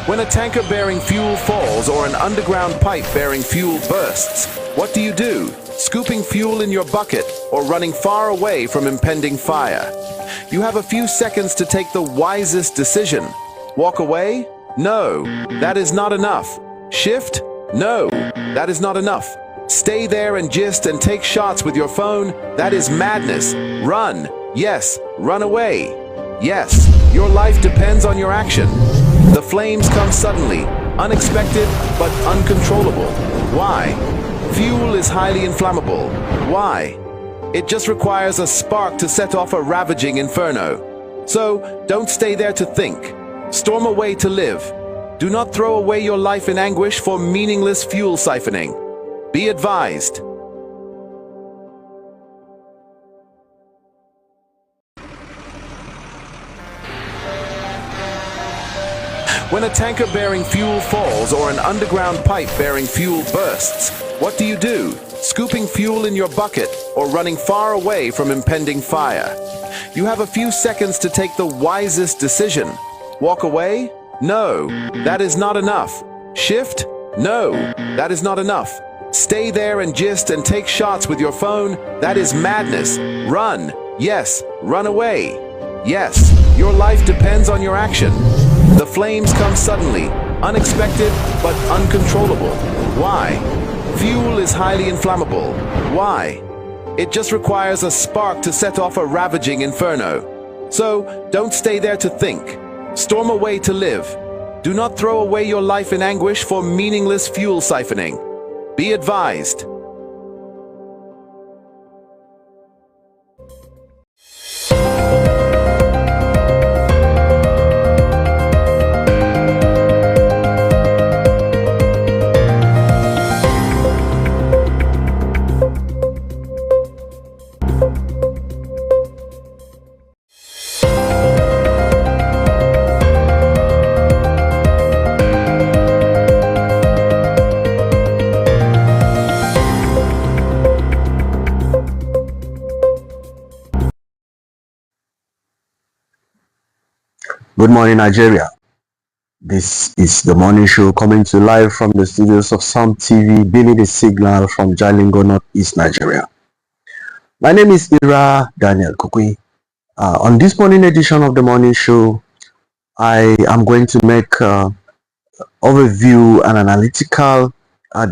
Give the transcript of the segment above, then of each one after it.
When a tanker bearing fuel falls or an underground pipe bearing fuel bursts, what do you do? Scooping fuel in your bucket or running far away from impending fire? You have a few seconds to take the wisest decision. Walk away? No, that is not enough. Shift? No, that is not enough. Stay there and gist and take shots with your phone? That is madness. Run. Yes, run away. Yes, your life depends on your action. The flames come suddenly, unexpected but uncontrollable. Why? Fuel is highly inflammable. Why? It just requires a spark to set off a ravaging inferno. So, don't stay there to think. Storm away to live. Do not throw away your life in anguish for meaningless fuel siphoning. Be advised. When a tanker bearing fuel falls or an underground pipe bearing fuel bursts, what do you do? Scooping fuel in your bucket or running far away from impending fire? You have a few seconds to take the wisest decision. Walk away? No, that is not enough. Shift? No, that is not enough. Stay there and gist and take shots with your phone? That is madness. Run. Yes, run away. Yes, your life depends on your action. The flames come suddenly, unexpected but uncontrollable. Why? Fuel is highly inflammable. Why? It just requires a spark to set off a ravaging inferno. So, don't stay there to think. Storm away to live. Do not throw away your life in anguish for meaningless fuel siphoning. Be advised. Good morning, Nigeria. This is the morning show coming to you live from the studios of Sumtv, beaming the signal from Jalingo, Northeast Nigeria. My name is Ira Daniel Kukui. On this morning edition of the morning show, I am going to make an overview and analytical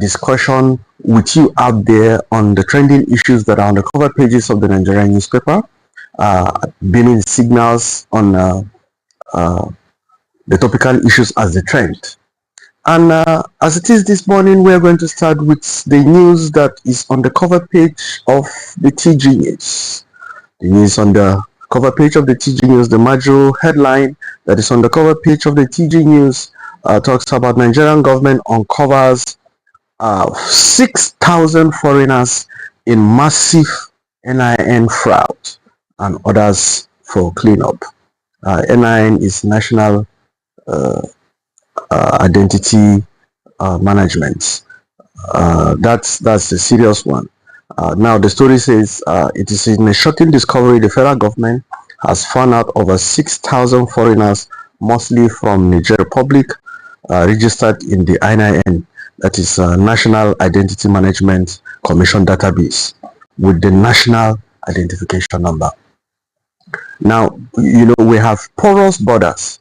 discussion with you out there on the trending issues that are on the cover pages of the Nigerian newspaper, beaming signals on the topical issues as they trend. And as it is this morning, we are going to start with the news that is on the cover page of the TG News. The news on the cover page of the TG News, the major headline that is on the cover page of the TG News talks about Nigerian government uncovers 6,000 foreigners in massive NIN fraud and orders for cleanup. NIN is National Identity Management. That's a serious one. Now the story says it is in a shocking discovery the federal government has found out over 6,000 foreigners, mostly from Niger Republic, registered in the NIN, that is National Identity Management Commission database, with the National Identification Number. Now, you know, we have porous borders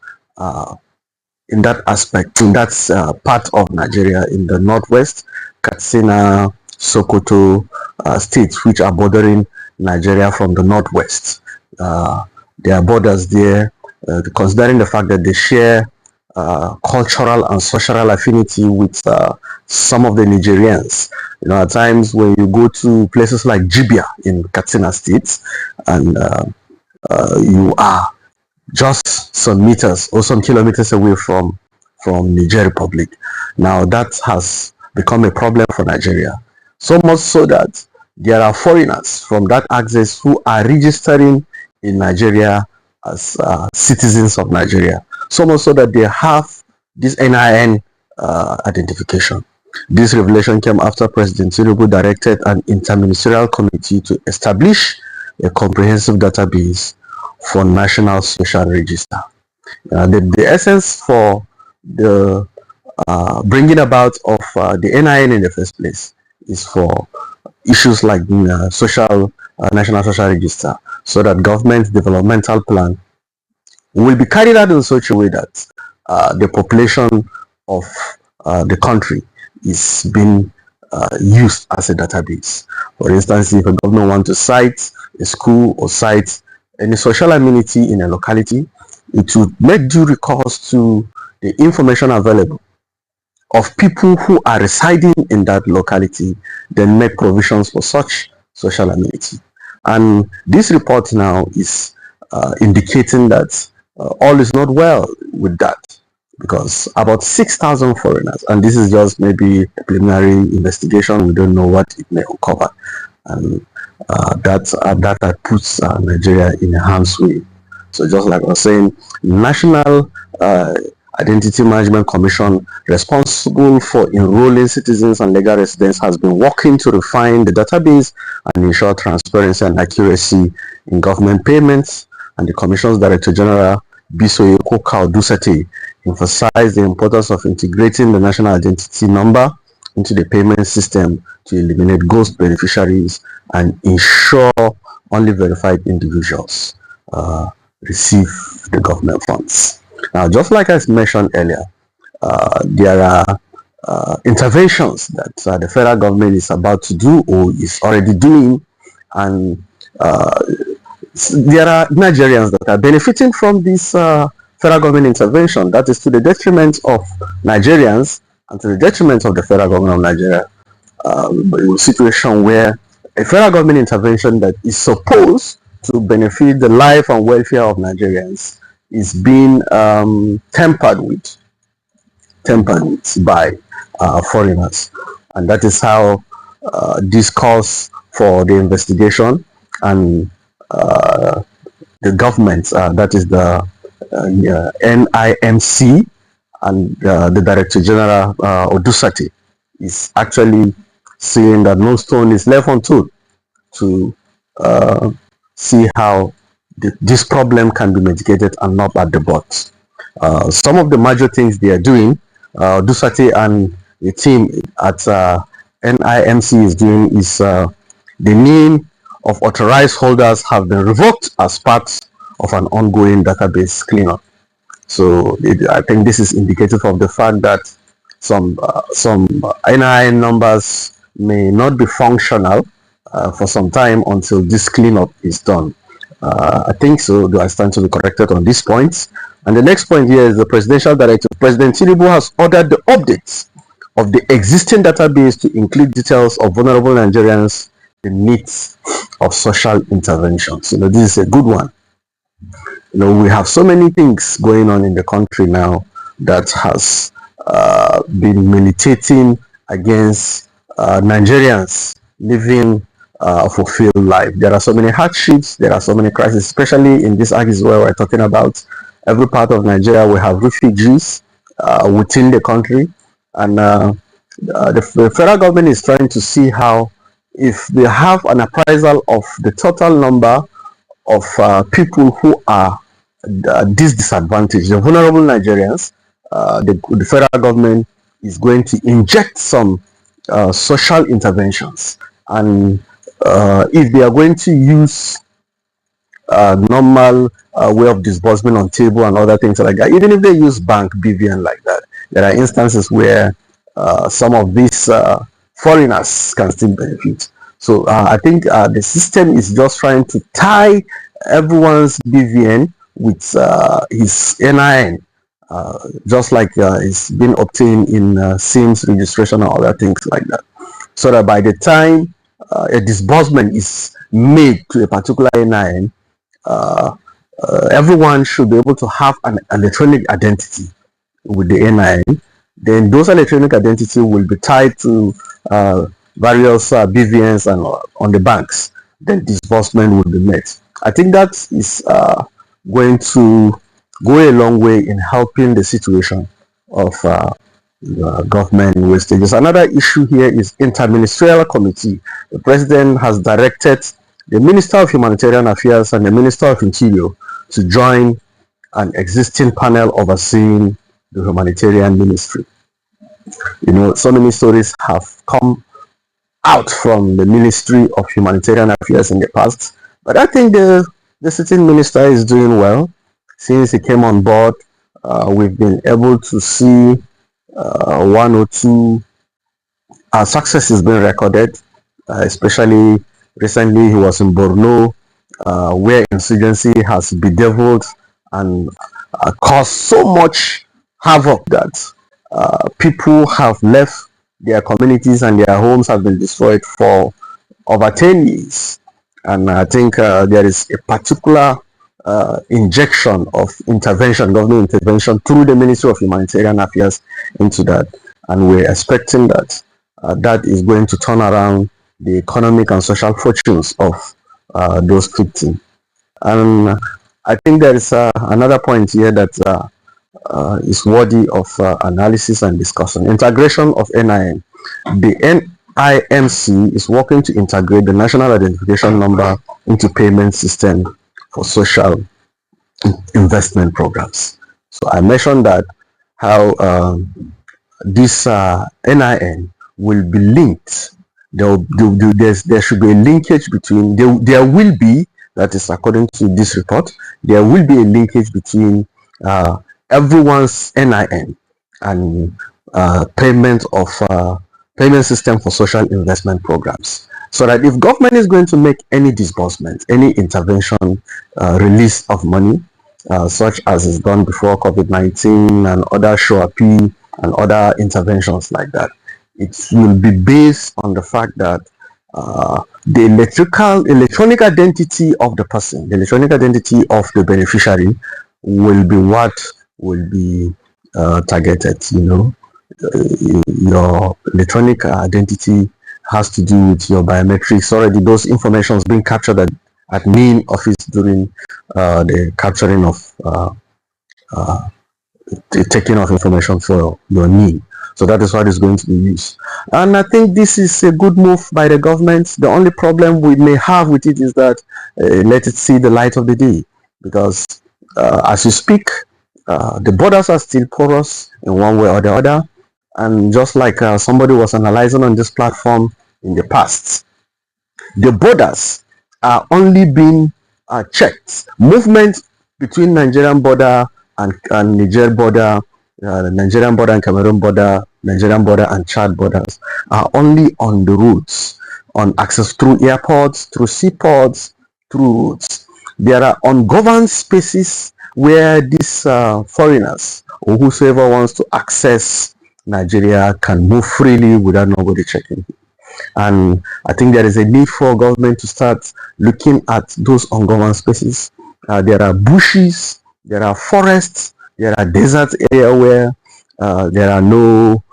in that aspect, in that part of Nigeria, in the northwest, Katsina, Sokoto states, which are bordering Nigeria from the northwest. There are borders there, considering the fact that they share cultural and social affinity with some of the Nigerians. You know, at times when you go to places like Jibia in Katsina State, and you are just some meters or some kilometers away from Niger Republic. Now that has become a problem for Nigeria. So much so that there are foreigners from that axis who are registering in Nigeria as citizens of Nigeria. So much so that they have this NIN identification. This revelation came after President Tinubu directed an interministerial committee to establish a comprehensive database for National Social Register. The essence for the bringing about of the NIN in the first place is for issues like the national social register, so that government developmental plan will be carried out in such a way that the population of the country is being used as a database. For instance, if a government wants to cite a school or cite any social amenity in a locality, it would make due recourse to the information available of people who are residing in that locality, then make provisions for such social amenity. And this report now is indicating that all is not well with that, because about 6,000 foreigners, and this is just maybe a preliminary investigation, we don't know what it may uncover, and that puts Nigeria in a harm's way. So just like I was saying, National Identity Management Commission, responsible for enrolling citizens and legal residents, has been working to refine the database and ensure transparency and accuracy in government payments. And the Commission's Director General, Bisoye Dusati, emphasized the importance of integrating the national identity number into the payment system to eliminate ghost beneficiaries and ensure only verified individuals receive the government funds. Now, just like I mentioned earlier, there are interventions that the federal government is about to do or is already doing, and there are Nigerians that are benefiting from this federal government intervention. That is to the detriment of Nigerians and to the detriment of the federal government of Nigeria. A situation where a federal government intervention that is supposed to benefit the life and welfare of Nigerians is being tampered with by foreigners, and that is how this calls for the investigation, and the government, that is the NIMC, and the Director General Odusati is actually saying that no stone is left unturned to see how this problem can be mitigated and not at the bot. Some of the major things they are doing, Dusati and the team at NIMC is doing, is the name of authorized holders have been revoked as part of an ongoing database cleanup. So I think this is indicative of the fact that some NIN numbers may not be functional for some time until this cleanup is done. I think so. Do I stand to be corrected on this point? And the next point here is the presidential directive. President Tinubu has ordered the updates of the existing database to include details of vulnerable Nigerians in need of social interventions. This is a good one. We have so many things going on in the country now that has been militating against Nigerians living fulfilled life. There are so many hardships, there are so many crises, especially in this axis where we're talking about every part of Nigeria. We have refugees within the country, and the federal government is trying to see how, if they have an appraisal of the total number of people who are disadvantaged, the vulnerable Nigerians, the federal government is going to inject some social interventions, and if they are going to use normal way of disbursement on table and other things like that, even if they use bank BVN like that, there are instances where some of these foreigners can still benefit. So I think the system is just trying to tie everyone's BVN with his NIN, just like it's been obtained in SIMS registration and other things like that, so that by the time a disbursement is made to a particular NIN, everyone should be able to have an electronic identity with the NIN. Then those electronic identity will be tied to various BVNs and on the banks. Then disbursement will be made. I think that is going to go a long way in helping the situation of government wastages. Another issue here is interministerial committee. The president has directed the Minister of Humanitarian Affairs and the Minister of Interior to join an existing panel overseeing the humanitarian ministry. So many stories have come out from the Ministry of Humanitarian Affairs in the past, but I think the sitting minister is doing well. Since he came on board, we've been able to see one or two success has been recorded, especially recently he was in Borno, where insurgency has bedeviled and caused so much havoc that people have left their communities and their homes have been destroyed for over 10 years. And I think there is a particular injection of intervention, government intervention through the Ministry of Humanitarian Affairs into that. And we're expecting that that is going to turn around the economic and social fortunes of those victims. And I think there is another point here that is worthy of analysis and discussion. Integration of NIN. The NIMC is working to integrate the National Identification Number into payment system for social investment programs. So I mentioned that how this NIN will be linked. There should be a linkage between, there will be, that is according to this report, there will be a linkage between everyone's NIN and payment system for social investment programs. So that if government is going to make any disbursement, any intervention, release of money, such as is done before COVID-19 and other SHOAP and other interventions like that, it will be based on the fact that the electronic identity of the person, the electronic identity of the beneficiary will be what will be targeted. Your electronic identity has to do with your biometrics. Already those informations being captured at NIN office during the capturing of the taking of information for your NIN. So that is what is going to be used. And I think this is a good move by the government. The only problem we may have with it is that let it see the light of the day. Because as you speak, the borders are still porous in one way or the other. And just like somebody was analyzing on this platform in the past, the borders are only being checked. Movement between Nigerian border and Niger border, Nigerian border and Cameroon border, Nigerian border and Chad borders are only on the routes, on access through airports, through seaports, through routes. There are ungoverned spaces where these foreigners or whosoever wants to access Nigeria can move freely without nobody checking. And I think there is a need for government to start looking at those ungoverned spaces. There are bushes, there are forests, there are desert area where there are no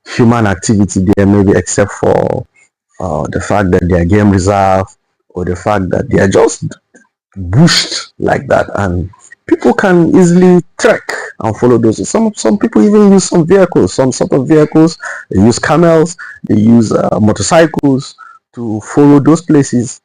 human activity there, maybe except for the fact that they are game reserve or the fact that they are just bushed like that, and people can easily trek and follow those. Some people even use some vehicles, some sort of vehicles. They use camels, they use motorcycles to follow those places,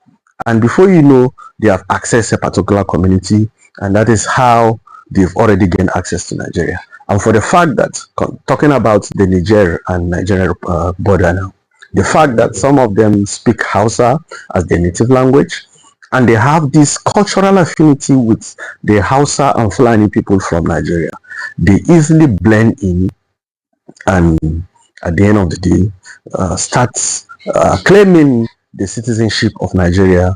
and before you know, they have accessed a particular community, and that is how they've already gained access to Nigeria. And for the fact that, talking about the Niger and Nigeria border now, the fact that some of them speak Hausa as their native language, and they have this cultural affinity with the Hausa and Fulani people from Nigeria, they easily blend in, and at the end of the day, starts claiming the citizenship of Nigeria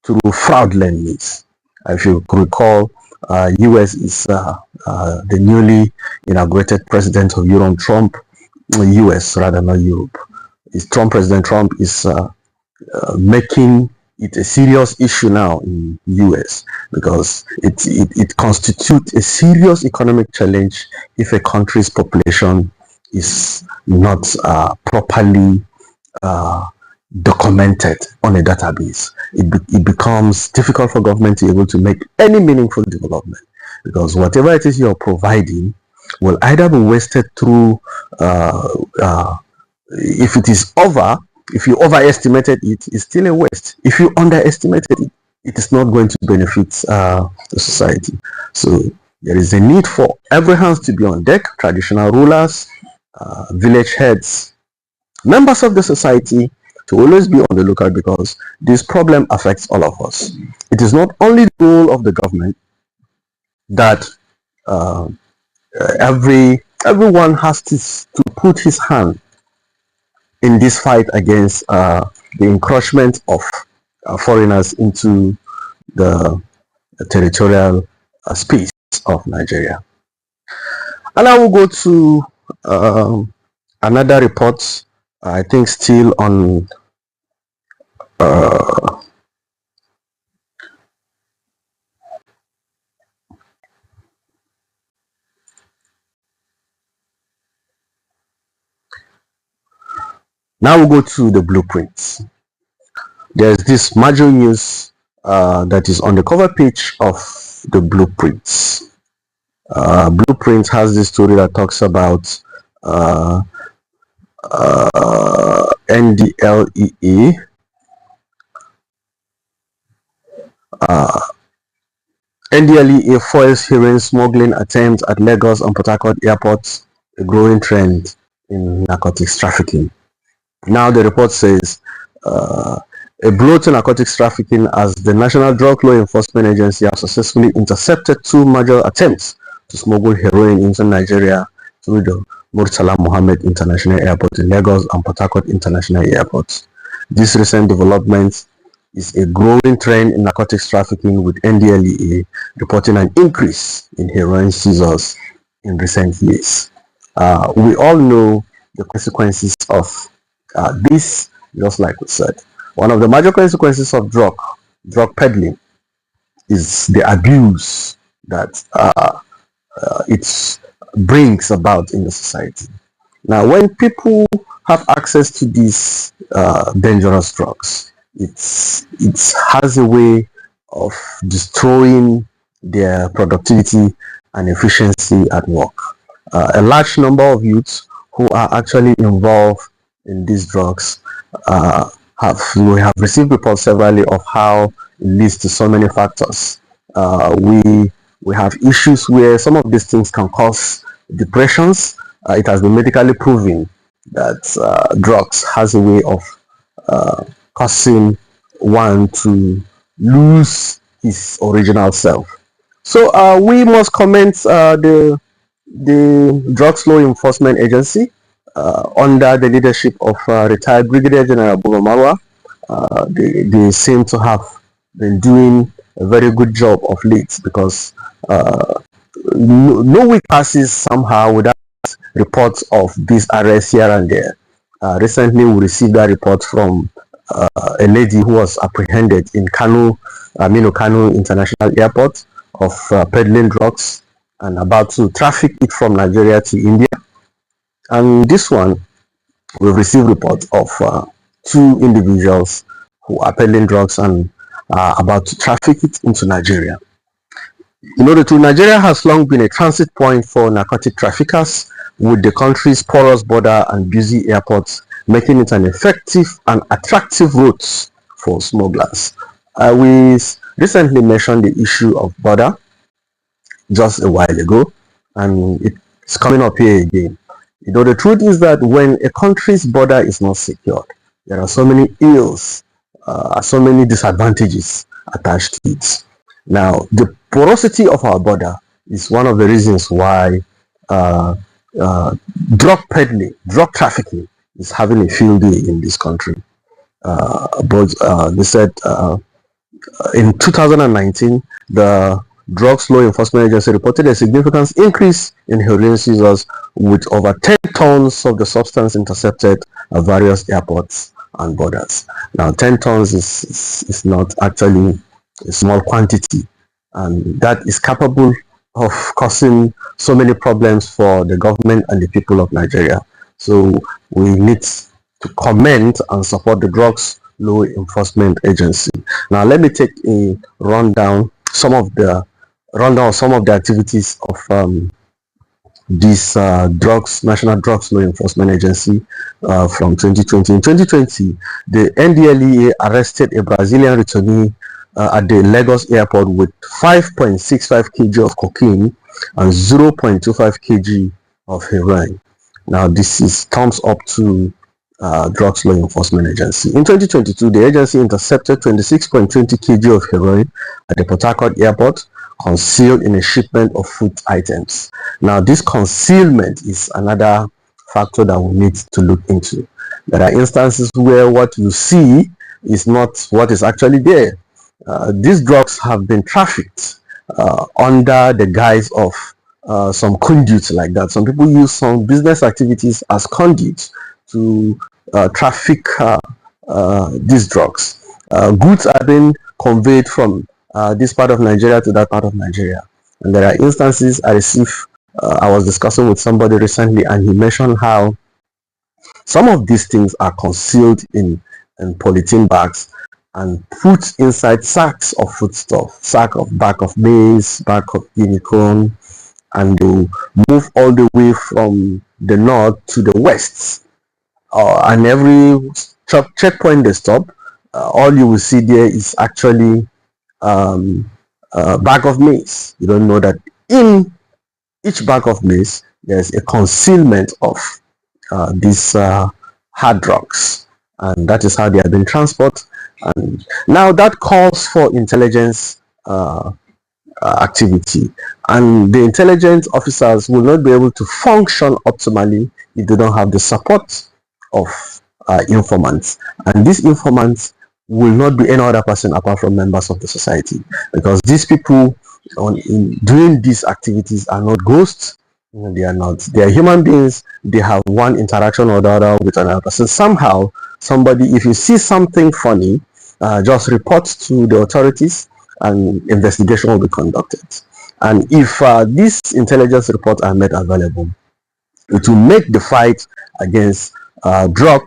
through fraudulent means. If you recall, US is the newly inaugurated president of Europe, Trump, US rather, not Europe. President Trump is making it a serious issue now in US, because it constitutes a serious economic challenge if a country's population is not properly documented on a database. It becomes difficult for government to be able to make any meaningful development, because whatever it is you're providing will either be wasted through if you overestimated it, it's still a waste. If you underestimated it, it is not going to benefit the society. So There is a need for every hands to be on deck, traditional rulers, village heads, members of the society, to always be on the lookout, because this problem affects all of us. It is not only the role of the government that uh, everyone has to put his hand in this fight against the encroachment of foreigners into the territorial space of Nigeria. And I will go to another report, I think still on now we'll go to the blueprints. There's this major news that is on the cover page of the blueprints. Blueprint has this story that talks about NDLEA NDLEA foils heroin smuggling attempts at Lagos and Port Harcourt airports, a growing trend in narcotics trafficking. Now the report says a blow to narcotics trafficking, as the National Drug Law Enforcement Agency has successfully intercepted two major attempts to smuggle heroin into Nigeria through the Murtala Mohammed International Airport in Lagos and Port Harcourt International Airport. This recent development is a growing trend in narcotics trafficking, with NDLEA reporting an increase in heroin seizures in recent years. We all know the consequences of this, just like we said. One of the major consequences of drug peddling is the abuse that it brings about in the society. Now, when people have access to these dangerous drugs, it has a way of destroying their productivity and efficiency at work. A large number of youths who are actually involved in these drugs we have received reports severally of how it leads to so many factors. We have issues where some of these things can cause depressions. It has been medically proven that drugs has a way of causing one to lose his original self. So we must commend the Drugs Law Enforcement Agency under the leadership of retired Brigadier General Bulo Marwa. They seem to have been doing a very good job of late, because no week passes somehow without reports of these arrests here and there. Recently, we received a report from a lady who was apprehended in Kano International Airport of peddling drugs and about to traffic it from Nigeria to India. And this one, we've received reports of two individuals who are peddling drugs and are about to traffic it into Nigeria. In order to, Nigeria has long been a transit point for narcotic traffickers, with the country's porous border and busy airports making it an effective and attractive route for smugglers. We recently mentioned the issue of border just a while ago, and it's coming up here again. You know, the truth is that when a country's border is not secured, there are so many ills, so many disadvantages attached to it. Now, the porosity of our border is one of the reasons why drug peddling, drug trafficking is having a field day in this country. But they said in 2019, the Drugs Law Enforcement Agency reported a significant increase in heroin seizures, with over 10 tons of the substance intercepted at various airports and borders. Now, 10 tons is not actually a small quantity, and that is capable of causing so many problems for the government and the people of Nigeria. So we need to commend and support the Drugs Law Enforcement Agency. Now, let me take a rundown some of the activities of this National Drugs Law Enforcement Agency from 2020. In 2020, the NDLEA arrested a Brazilian returnee at the Lagos airport with 5.65 kg of cocaine and 0.25 kg of heroin. Now, this is thumbs up to Drugs Law Enforcement Agency. In 2022, the agency intercepted 26.20 kg of heroin at the Port Harcourt airport, concealed in a shipment of food items. Now, this concealment is another factor that we need to look into. There are instances where what you see is not what is actually there. These drugs have been trafficked under the guise of some conduits like that. Some people use some business activities as conduits to traffic these drugs. Goods are being conveyed from this part of Nigeria to that part of Nigeria. And there are instances I received, I was discussing with somebody recently, and he mentioned how some of these things are concealed in polythene bags and put inside sacks of foodstuff, sack of bag of maize, bag of unicorn, and they move all the way from the north to the west. And every checkpoint they stop, all you will see there is actually a bag of maize. You don't know that in each bag of maize there's a concealment of these hard drugs, and that is how they have been transported. And now that calls for intelligence activity, and the intelligence officers will not be able to function optimally if they don't have the support of informants, and these informants will not be any other person apart from members of the society, because these people in doing these activities are not ghosts. They are not. They are human beings. They have one interaction or the other with another person. Somehow, somebody, if you see something funny, just report to the authorities and investigation will be conducted. And if these intelligence reports are made available, it will make the fight against drug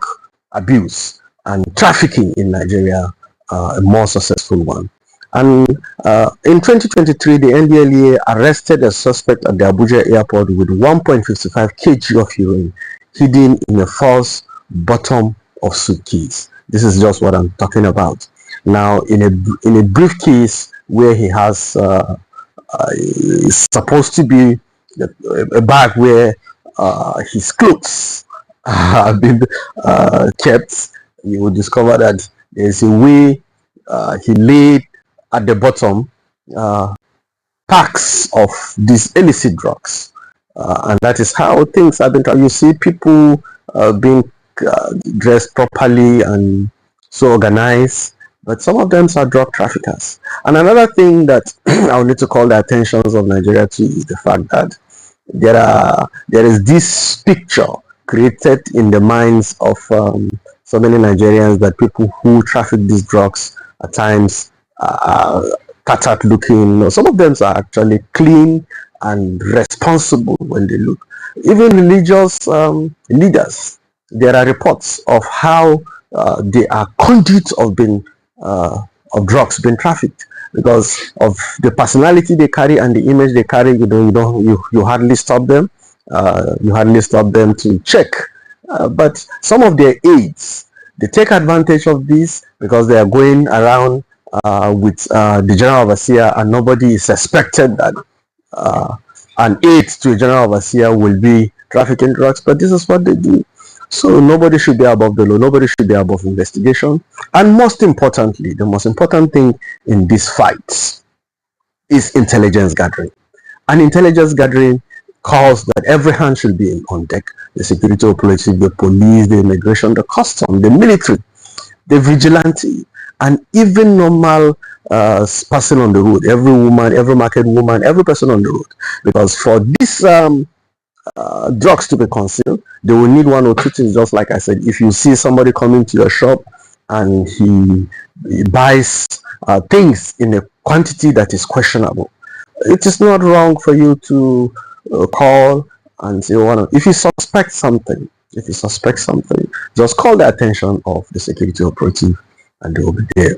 abuse and trafficking in Nigeria a more successful one. And in 2023, the NDLEA arrested a suspect at the Abuja airport with 1.55 kg of heroin hidden in a false bottom of suitcase. This is just what I'm talking about. Now, in a briefcase where he has is supposed to be a bag where his clothes have been kept, you will discover that there's a way he laid at the bottom packs of these illicit drugs, and that is how things have been. You see people being dressed properly and so organized, but some of them are drug traffickers. And another thing that I will need to call the attention of Nigeria to is the fact that there is this picture created in the minds of so many Nigerians that people who traffic these drugs at times are tattered looking. Some of them are actually clean and responsible when they look. Even religious leaders, there are reports of how they are conduits of drugs being trafficked because of the personality they carry and the image they carry. You hardly stop them. You hardly stop them to check. But some of their aides, they take advantage of this because they are going around with the general overseer, and nobody is suspected that an aide to a general overseer will be trafficking drugs. But this is what they do. So nobody should be above the law. Nobody should be above investigation. And most importantly, the most important thing in these fights is intelligence gathering. And intelligence gathering calls that every hand should be on deck. The security operative, the police, the immigration, the custom, the military, the vigilante, and even normal person on the road, every woman, every market woman, every person on the road. Because for these drugs to be concealed, they will need one or two things. Just like I said, if you see somebody coming to your shop and he buys things in a quantity that is questionable, it is not wrong for you to call and say, if you suspect something, just call the attention of the security operative and they will be there.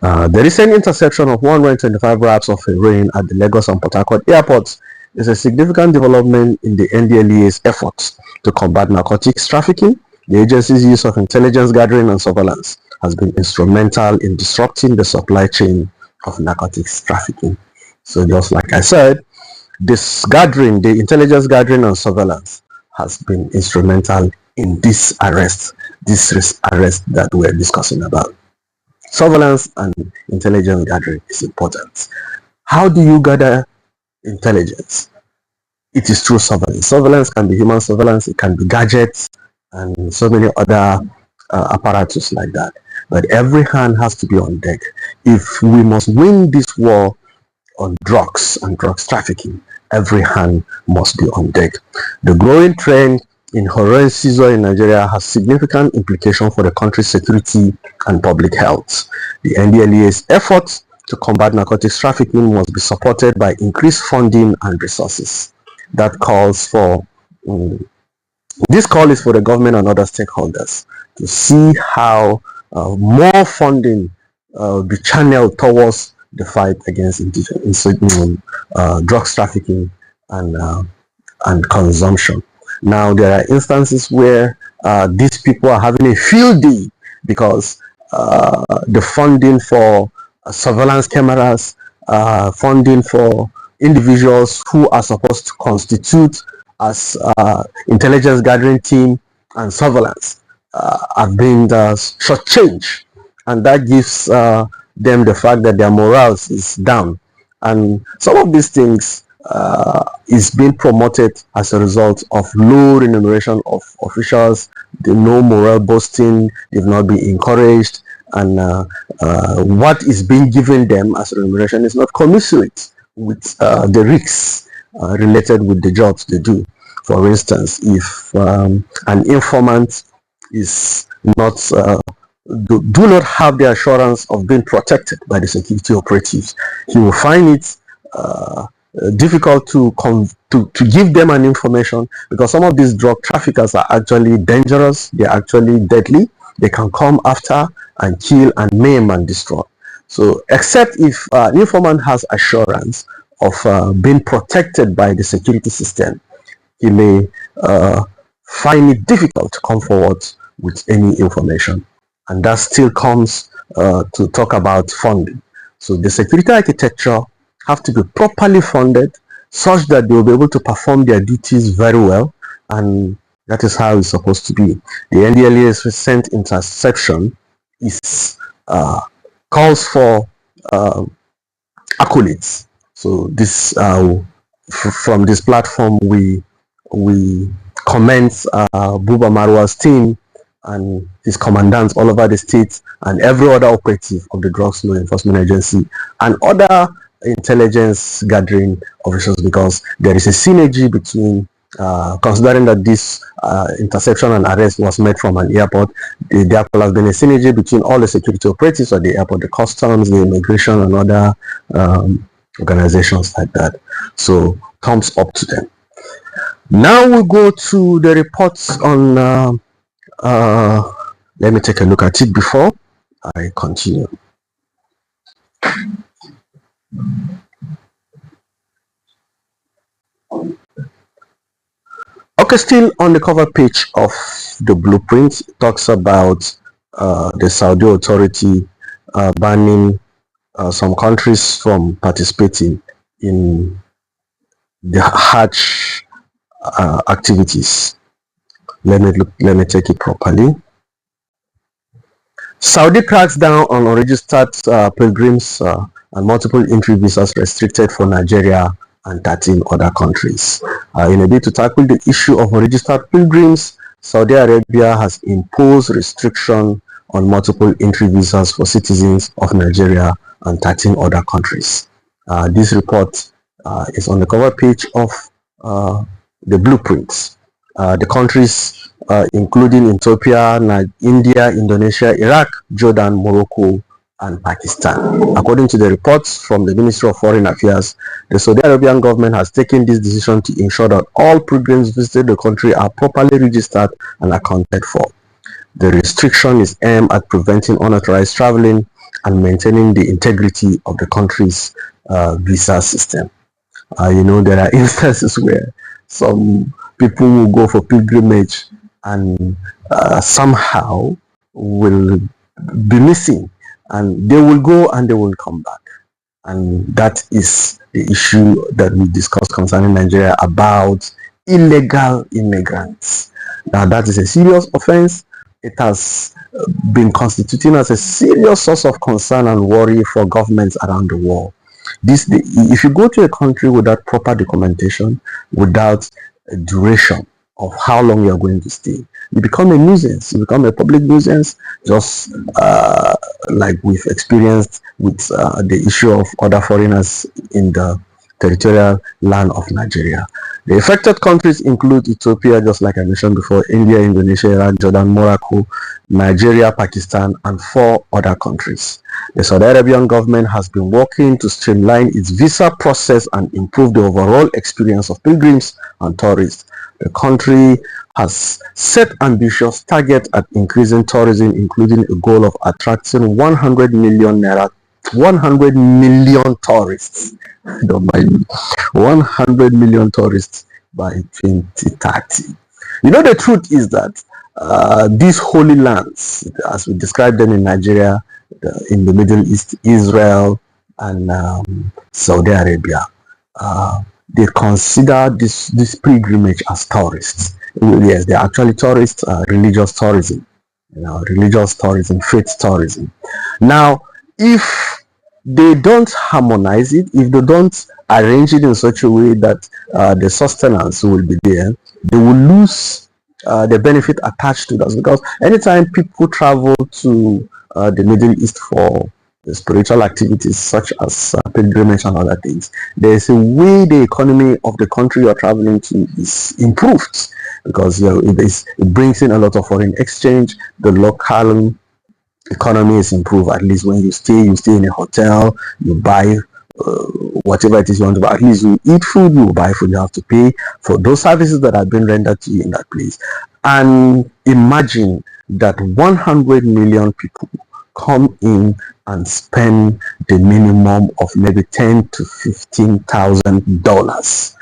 The recent interception of 125 grams of heroin at the Lagos and Port Harcourt airports is a significant development in the NDLEA's efforts to combat narcotics trafficking. The agency's use of intelligence gathering and surveillance has been instrumental in disrupting the supply chain of narcotics trafficking. So just like I said, this gathering, the intelligence gathering and surveillance, has been instrumental in this arrest that we're discussing about. Surveillance and intelligence gathering is important. How do you gather intelligence? It is through surveillance. Surveillance can be human surveillance, it can be gadgets, and so many other apparatus like that. But every hand has to be on deck. If we must win this war on drugs and drugs trafficking, every hand must be on deck. The growing trend in heroin seizure in Nigeria has significant implications for the country's security and public health. The NDLEA's efforts to combat narcotics trafficking must be supported by increased funding and resources. That calls for this call is for the government and other stakeholders to see how more funding be channeled towards the fight against drugs trafficking and consumption. Now, there are instances where these people are having a field day because the funding for surveillance cameras, funding for individuals who are supposed to constitute as intelligence gathering team and surveillance have been shortchanged, and that gives them the fact that their morals is down. And some of these things is being promoted as a result of low remuneration of officials, the no moral boasting, they've not been encouraged, and what is being given them as remuneration is not commensurate with the risks related with the jobs they do. For instance, if an informant is not do not have the assurance of being protected by the security operatives, he will find it difficult to give them an information, because some of these drug traffickers are actually dangerous, they're actually deadly, they can come after and kill and maim and destroy. So except if an informant has assurance of being protected by the security system, he may find it difficult to come forward with any information. And that still comes to talk about funding. So the security architecture have to be properly funded such that they will be able to perform their duties very well, and that is how it's supposed to be. The NDLEA's recent interception is calls for accolades. So this from this platform we commend Buba Marwa's team and his commandants all over the state and every other operative of the Drugs Law Enforcement Agency and other intelligence gathering officials, because there is a synergy between considering that this interception and arrest was made from an airport, there has been a synergy between all the security operatives at the airport, the customs, the immigration, and other organizations like that. So thumbs up to them. Now we go to the reports on let me take a look at it before I continue. Okay, still on the cover page of the blueprint, it talks about the Saudi authority banning some countries from participating in the Hajj activities. Let me take it properly. Saudi cracks down on unregistered pilgrims and multiple entry visas restricted for Nigeria and 13 other countries. In a bid to tackle the issue of unregistered pilgrims, Saudi Arabia has imposed restriction on multiple entry visas for citizens of Nigeria and 13 other countries. This report is on the cover page of the blueprints. The countries including Ethiopia, India, Indonesia, Iraq, Jordan, Morocco, and Pakistan. According to the reports from the Ministry of Foreign Affairs, the Saudi Arabian government has taken this decision to ensure that all pilgrims visiting the country are properly registered and accounted for. The restriction is aimed at preventing unauthorized traveling and maintaining the integrity of the country's visa system. You know, there are instances where some people will go for pilgrimage and somehow will be missing, and they will go and they will come back, and that is the issue that we discussed concerning Nigeria about illegal immigrants. Now, that is a serious offense. It has been constituting as a serious source of concern and worry for governments around the world. If you go to a country without proper documentation, without a duration of how long you're going to stay, you become a nuisance. You become a public nuisance, just like we've experienced with the issue of other foreigners in the territorial land of Nigeria. The affected countries include Ethiopia, just like I mentioned before, India, Indonesia, Iraq, Jordan, Morocco, Nigeria, Pakistan, and 4 other countries. The Saudi Arabian government has been working to streamline its visa process and improve the overall experience of pilgrims and tourists. The country has set ambitious targets at increasing tourism, including a goal of attracting 100 million tourists. Don't mind me. 100 million tourists by 2030. You know, the truth is that these holy lands, as we describe them in Nigeria, in the Middle East, Israel, and Saudi Arabia, they consider this pilgrimage as tourists. Yes, they're actually tourists, religious tourism, religious tourism, faith tourism. Now, if they don't harmonize it, if they don't arrange it in such a way that the sustenance will be there, they will lose the benefit attached to that. Because anytime people travel to the Middle East for spiritual activities such as pilgrimage and other things, there is a way the economy of the country you're traveling to is improved, because it brings in a lot of foreign exchange. The local economy is improved. At least when you stay in a hotel, you buy whatever it is you want to buy. At least you eat food, you buy food, you have to pay for those services that have been rendered to you in that place. And imagine that 100 million people come in and spend the minimum of maybe $10,000 to $15,000.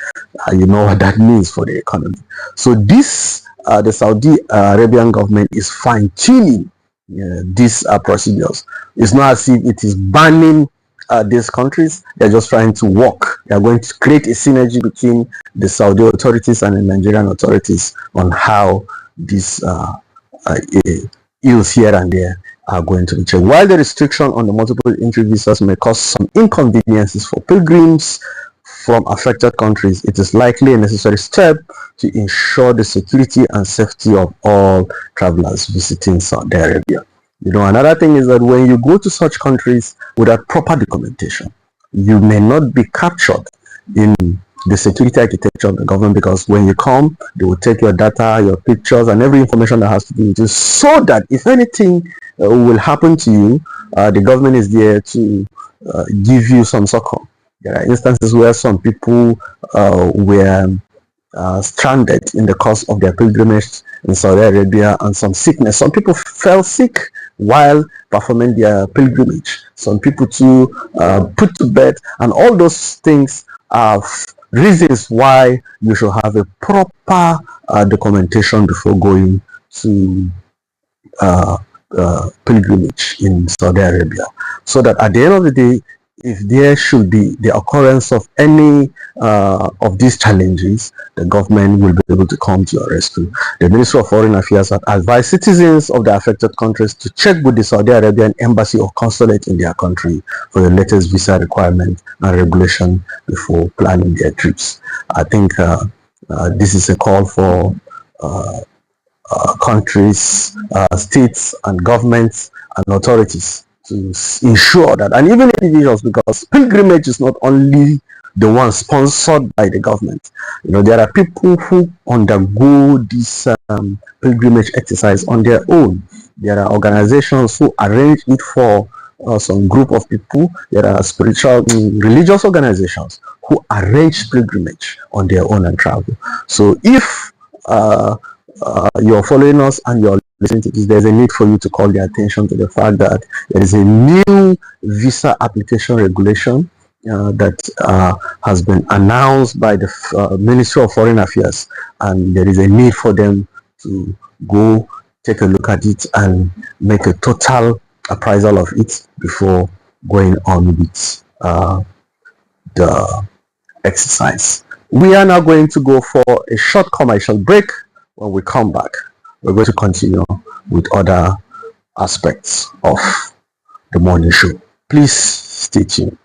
You know what that means for the economy. So this, the Saudi Arabian government is fine-tuning these procedures. It's not as if it is banning these countries. They're just trying to work. They're going to create a synergy between the Saudi authorities and the Nigerian authorities on how these ills here and there are going to be checked. While the restriction on the multiple entry visas may cause some inconveniences for pilgrims from affected countries, it is likely a necessary step to ensure the security and safety of all travelers visiting Saudi Arabia. Another thing is that when you go to such countries without proper documentation, you may not be captured in the security architecture of the government, because when you come, they will take your data, your pictures, and every information that has to do with it, so that if anything will happen to you, the government is there to give you some succor. There are instances where some people were stranded in the course of their pilgrimage in Saudi Arabia, and some sickness. Some people fell sick while performing their pilgrimage. Some people too put to bed, and all those things are reasons why you should have a proper documentation before going to pilgrimage in Saudi Arabia, so that at the end of the day, if there should be the occurrence of any of these challenges, the government will be able to come to your rescue. The Ministry of Foreign Affairs has advised citizens of the affected countries to check with the Saudi Arabian embassy or consulate in their country for the latest visa requirement and regulation before planning their trips. I think this is a call for countries, states, and governments and authorities to ensure that, and even individuals, because pilgrimage is not only the one sponsored by the government. There are people who undergo this pilgrimage exercise on their own. There are organizations who arrange it for some group of people. There are spiritual, religious organizations who arrange pilgrimage on their own and travel. So if you're following us and you're listening to this, there's a need for you to call the attention to the fact that there is a new visa application regulation that has been announced by the Ministry of Foreign Affairs, and there is a need for them to go take a look at it and make a total appraisal of it before going on with uh, the exercise. We are now going to go for a short commercial break. When we come back, we're going to continue with other aspects of the morning show. Please stay tuned.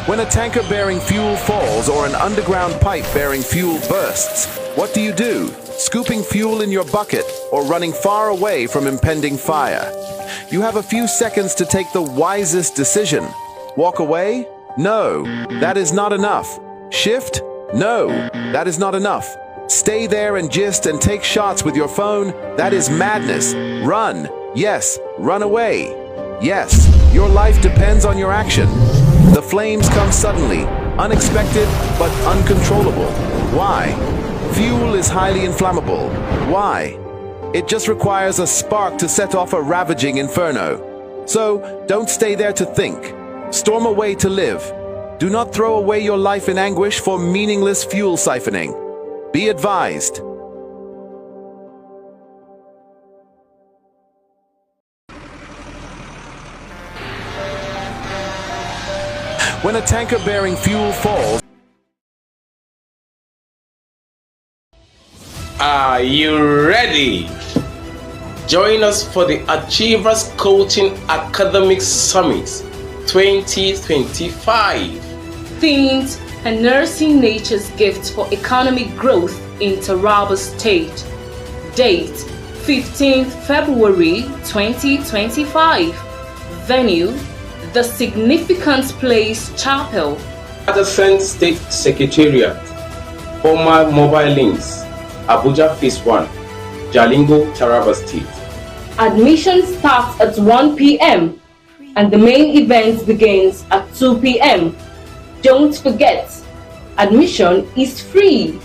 When a tanker bearing fuel falls or an underground pipe bearing fuel bursts, what do you do? Scooping fuel in your bucket or running far away from impending fire? You have a few seconds to take the wisest decision. Walk away? No, that is not enough. Shift? No, that is not enough. Stay there and gist and take shots with your phone? That is madness. Run. Yes, run away. Yes, your life depends on your action. The flames come suddenly, unexpected but uncontrollable. Why? Fuel is highly inflammable. Why? It just requires a spark to set off a ravaging inferno. So, don't stay there to think. Storm away to live. Do not throw away your life in anguish for meaningless fuel siphoning. Be advised. When a tanker bearing fuel falls... Are you ready? Join us for the Achievers Coaching Academic Summit 2025. Themed Harnessing Nature's Gift for Economic Growth in Taraba State. Date 15th February 2025. Venue The Significance Place Chapel. Adjacent State Secretariat. Former Mobile Links. Abuja Phase 1. Jalingo, Taraba State. Admission starts at 1 p.m. and the main event begins at 2 p.m. Don't forget, admission is free.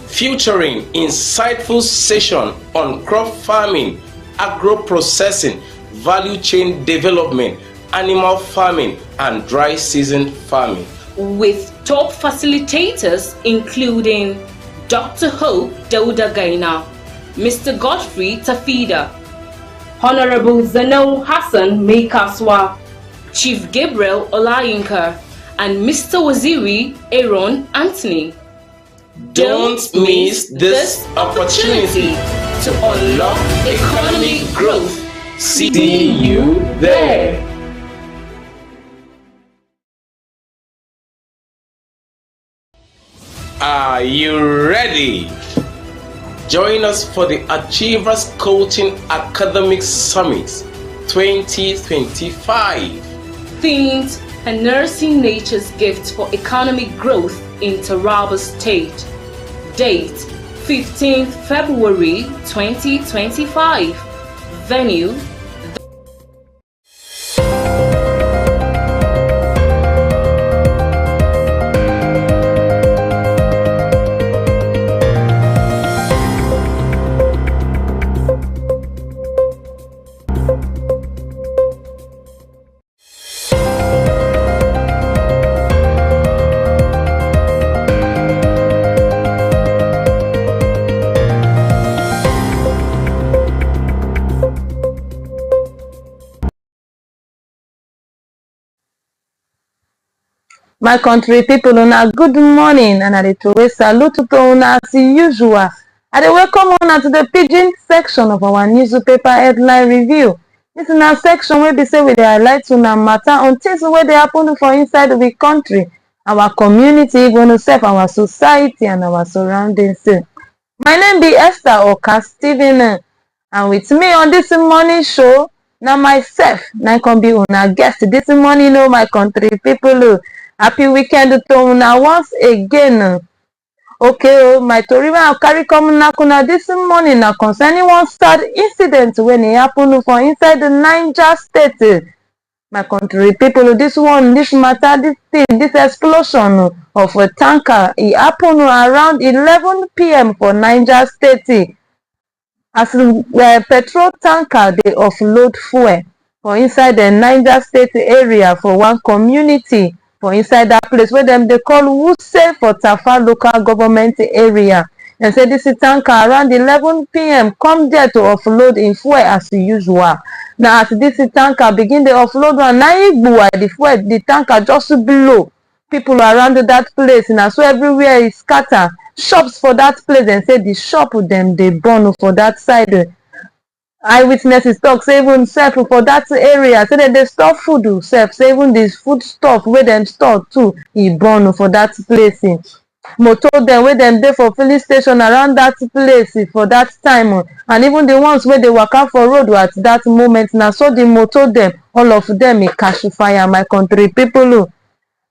Featuring insightful session on crop farming, agro-processing, value chain development, animal farming, and dry season farming. With top facilitators including Dr. Hope Dauda Gaina, Mr. Godfrey Tafida, Honorable Zeno Hassan Meikaswa, Chief Gabriel Olayinka, and Mr. Waziri Aaron Anthony. Don't miss this opportunity to unlock economic growth. See you there. Are you ready? Join us for the Achievers Coaching Academic Summit 2025. Themed Harnessing Nature's Gift for Economic Growth in Taraba State. Date 15th February 2025. Venue My country people, una good morning, and I dey throw salute to una as usual. I dey welcome una to the pidgin section of our newspaper headline review. This na section wey be say we dey highlight una matter on things wey dey happen for inside the country, our community, even sef our society and our surroundings. My name be Esther Oka Stephen, and with me on this morning show, na myself na come be una guest this morning. My country people, happy weekend to una once again. Okay, my tori wey I carry come una this morning na concerning one sad incident when e happen for inside the Niger State. My country people, this matter, this thing, this explosion of a tanker, e happen around 11 p.m. for Niger State. As petrol tanker dey offload fuel for inside the Niger State area for one community for inside that place wey dem dey call Wuse for Tafa local government area. Dem say this tanker around 11 p.m. come there to offload im fuel as usual. Now as this tanker begin dey offload am, na igbuwa the tanker just blow people around that place. Na so everywhere is scatter. Shops for that place, dem say the shop dem dey burn for that side. Eyewitnesses talk say even sef for that area, say dem dey store food sef, say even the food stuff wey dem store too, e burn for that place. Motor dem wey dem dey for filling station around that place for that time, and even the ones wey dey waka for road at that moment, na so the motor dem, all of dem, e catch fire. My country people,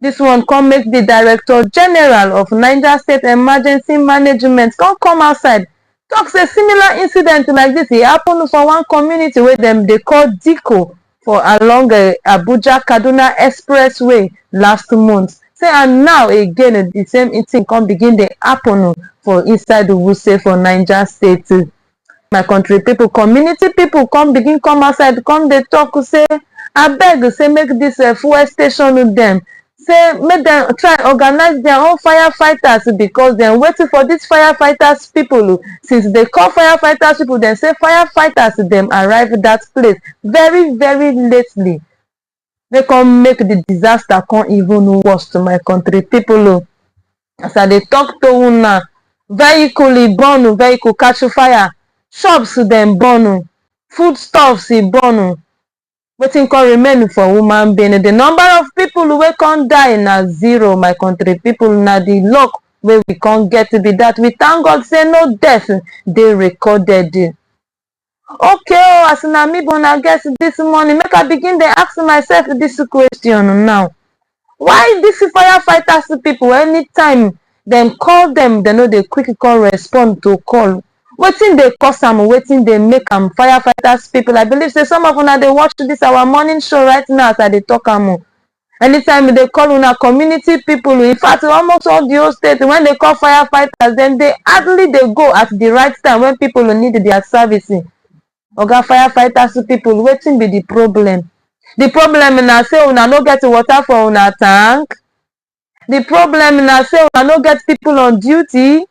this one come make the Director General of Niger State Emergency Management come outside talk say similar incident like this e happen for one community wey dem dey call Diko for along Abuja Kaduna Expressway last month. Say and now again the same thing come begin dey happen for inside Wuse for Niger State. My country people, community people come begin come outside come dey talk say abeg say make this fuel station dem, say make dem try organize their own firefighters, because dem waiting for these firefighters people. Since they call firefighters people, dem say firefighters dem arrive that place very very lately. They come make the disaster come even worse to my country people. As I dey talk to una, vehicle burn, vehicle catch fire, shops dem burn, foodstuffs burn. Wetin come remain for human being? The number of people wey come die na 0. My country people, na the luck wey we come get be that. We thank God say no death dey recorded. Okay, as na me be una guest this morning, make I begin dey ask myself this question now. Why dis firefighters people, anytime dem call dem, dem no dey quick come respond to call? Wetin dey cause am? Wetin dey make am? Firefighters people, I believe say some of una dey watch this our morning show right now as I dey talk am. Anytime they call una community people, in fact almost all the whole state, when they call firefighters, then they hardly dey go at the right time when people need their services. Oga firefighters people, wetin be the problem? The problem na say una no get water for una tank. The problem na say una no get people on duty.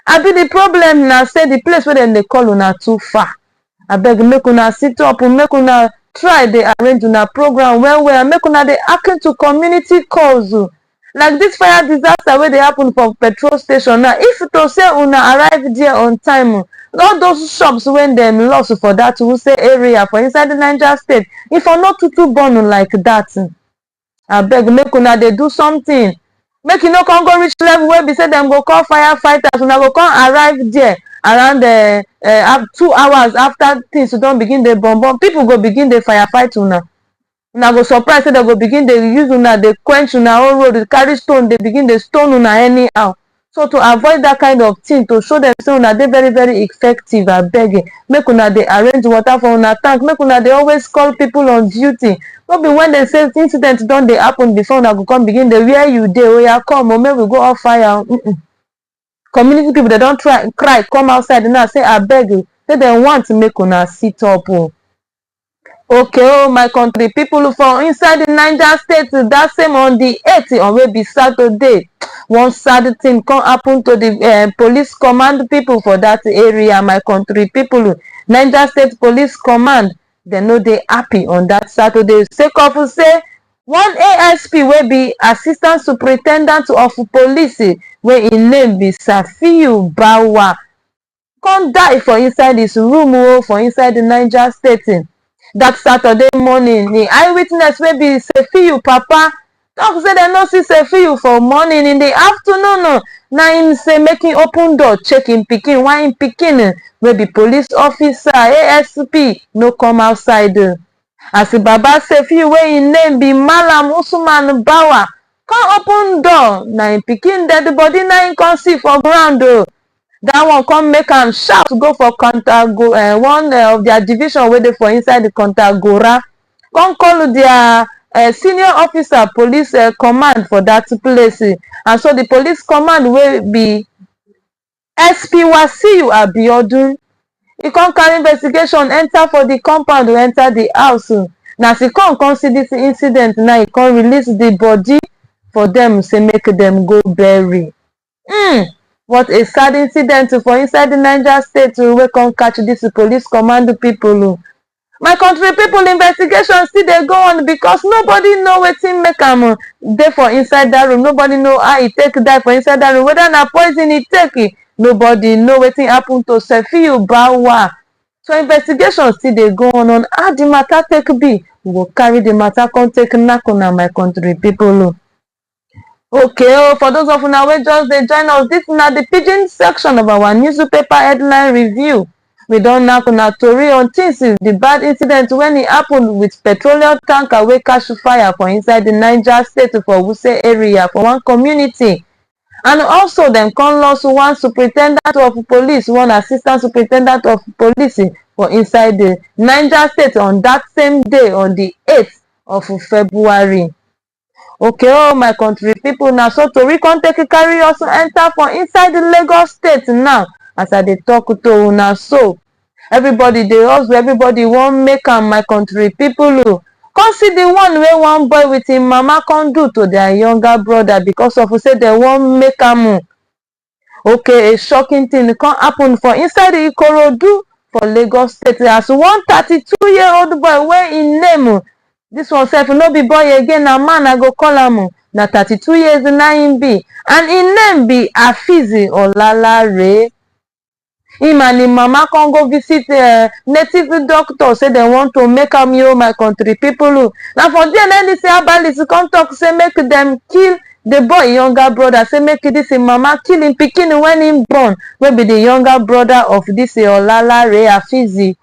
Abi the problem na say the place where dem dey call una too far. Abeg make una sit up, make una try dey arrange una program well, make una dey attend to community calls. Like this fire disaster wey dey happen for petrol station now, if to say una arrive there on time, all those shops when dem lost for that Wuse area for inside the Niger State, if I not too burn like that, abeg make una dey do something. Make you no come go reach level wey be say dem go call firefighters, una go come arrive there around 2 hours after things don begin dey burn. People go begin dey firefight una. Una go surprise say dem go begin dey use una, dey quench una own road, carry stone, dey begin dey stone una anyhow. So to avoid that kind of thing, to show dem say una dey very very effective, abeg make una dey arrange water for una tank, make una dey always call people on duty. No be when dem say incident don dey happen before una go come begin dey where you dey, oya come make we go off fire. Community people, they don cry come outside now say abeg, say dem want make una sit up. Okay, my country people, for inside the Niger State, that same on the 8th, on wey be Saturday, one sad thing come happen to the police command people for that area. My country people, Niger State Police Command, they no dey happy on that Saturday, sake of say one ASP wey be assistant superintendent of police wey im name be Safiu Bawa come die for inside his room for inside the Niger State. That Saturday morning, the eyewitness wey be Safiu papa talk say dem no see Safiu for morning. In the afternoon na im say make him open door check him pikin, while him pikin wey be police officer ASP no come outside. As the baba Safiu wey im name be Malam Usman Bawa come open door, na him pikin dead body na him come see for ground. That one come make am shout go for one of their division wey dey for inside the Kontagora, come call their senior officer police command for that place. And so the police command wey be SP Wasiu Abiodun, e come carry investigation enter for the compound, enter the house. Na as e come see this incident, now e come release the body for them, say make them go bury. What a sad incident for inside the Niger State wey come catch this police command people. My country people, investigation still dey go on because nobody know wetin make am dey for inside that room. Nobody know how e take die for inside that room, whether na poison e take. Nobody know wetin happen to Safiu Bawa. So investigation still dey go on how the matter take be. We go carry the matter come take knack una, my country people. Okay, for those of una wey just dey join us, this na the pidgin section of our newspaper headline review. We don knack una tori on things, the bad incident when e happen with petroleum tanker wey catch fire for inside the Niger State for Wuse area for one community. And also dem come lost one superintendent of police, one assistant superintendent of police for inside the Niger State on that same day, on the 8th of February. Okay, my country people, na so tori come take carry us enter for inside the Lagos State now. As I dey talk to una so, everybody dey hustle, everybody wan make am, my country people. Come see the one wey one boy with him mama come do to their younger brother because of say dem wan make am. Okay, a shocking thing come happen for inside the Ikorodu for Lagos State as one 32-year-old boy wey im name, this one sef no be boy again, na man I go call am, na 32 years na im be, and im name be Afizi Olalare. Him and him mama come go visit native doctor, say dem want to make am, my country people. Na for there na say herbalist come talk say make dem kill the boy younger brother, say make this mama kill him pikin when him born, wey be the younger brother of this Olalare Afizi.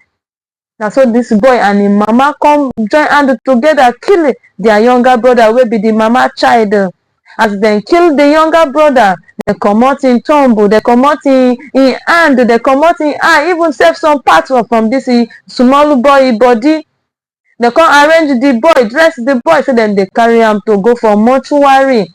Na so this boy and him mama come join hand together kill their younger brother wey be the mama child. As dem kill the younger brother, dem comot him thumb, dem comot him hand, dem comot him eye, even save some parts from this small boy body. Dem come arrange the boy, dress the boy, say dem dey carry am to go for mortuary.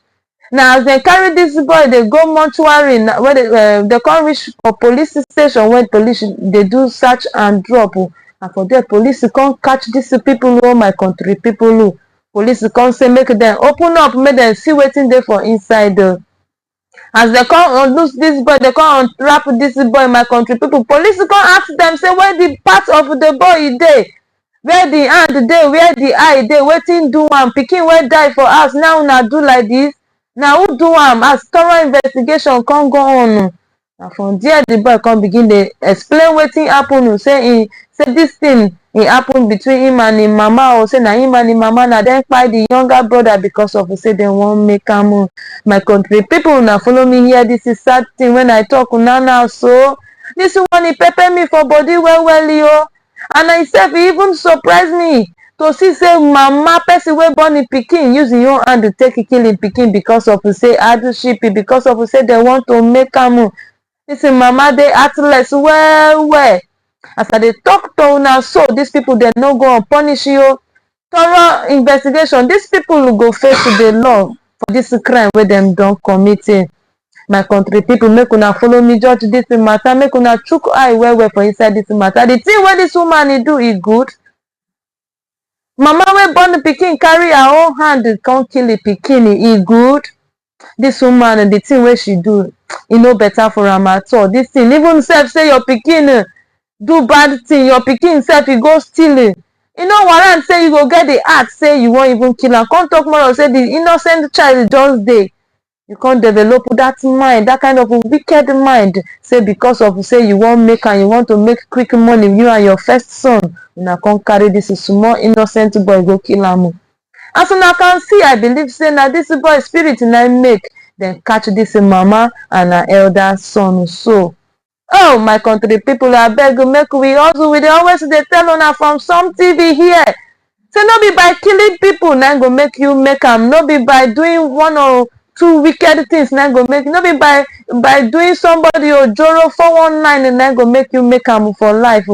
Now as dem carry this boy dey go mortuary, wey dem come reach for police station when police dey do search and drop. And for there police come catch these people, my country people. Police come say make dem open up, make dem see wetin dey for inside. As dem come lose this boy, dem come unwrap this boy, my country people. Police come ask dem say where the part of the boy dey, where the hand dey, where the eye dey, wetin do am, pikin wey die for house, now una do like this. Na who do am? As thorough investigation come go on. Na from there the boy come begin dey explain wetin happen. Say this thing e happen between him and him mama, or say na him and him mama na dem kpai the younger brother because of say dem wan make am. My country people, una follow me here. This is sad thing when I talk now. So this one e pepper me for body well, and I sef e even surprise me to see say mama person wey born him pikin use him own hand to take kill him pikin because of say hardship, because of say dem want to make am. This mama dey heartless well. As I dey talk to una so, these people dem no go punish you. Thorough investigation, these people go face the law for this crime wey dem don commit. My country people, make una follow me judge this matter, make una chook eye well for inside this matter. The thing wey this woman e do e good. Mama wey born the pikin carry her own hand come kill the pikin, e good. This woman, the thing wey she do, e no better for am at all. This thing, even sef say your pikin do bad thing, your pikin sef e go steal You know, warrant say you go get the heart, say you won't even kill am. Come talk more, say the innocent child just dey. You can't develop that mind, that kind of wicked mind, say because of say you wan make and you want to make quick money, you and your first son, una come carry this small innocent boy go kill am. As una can see, I believe say na this boy spirit na make dem catch this mama and her elder son. So oh my country people, abeg make we hustle. We dey always dey tell una from Sumtv here, say no be by killing people na go make you make am, no be by doing one or two wicked things na go make, no be by doing somebody ojoro 419 na go make you make am for life.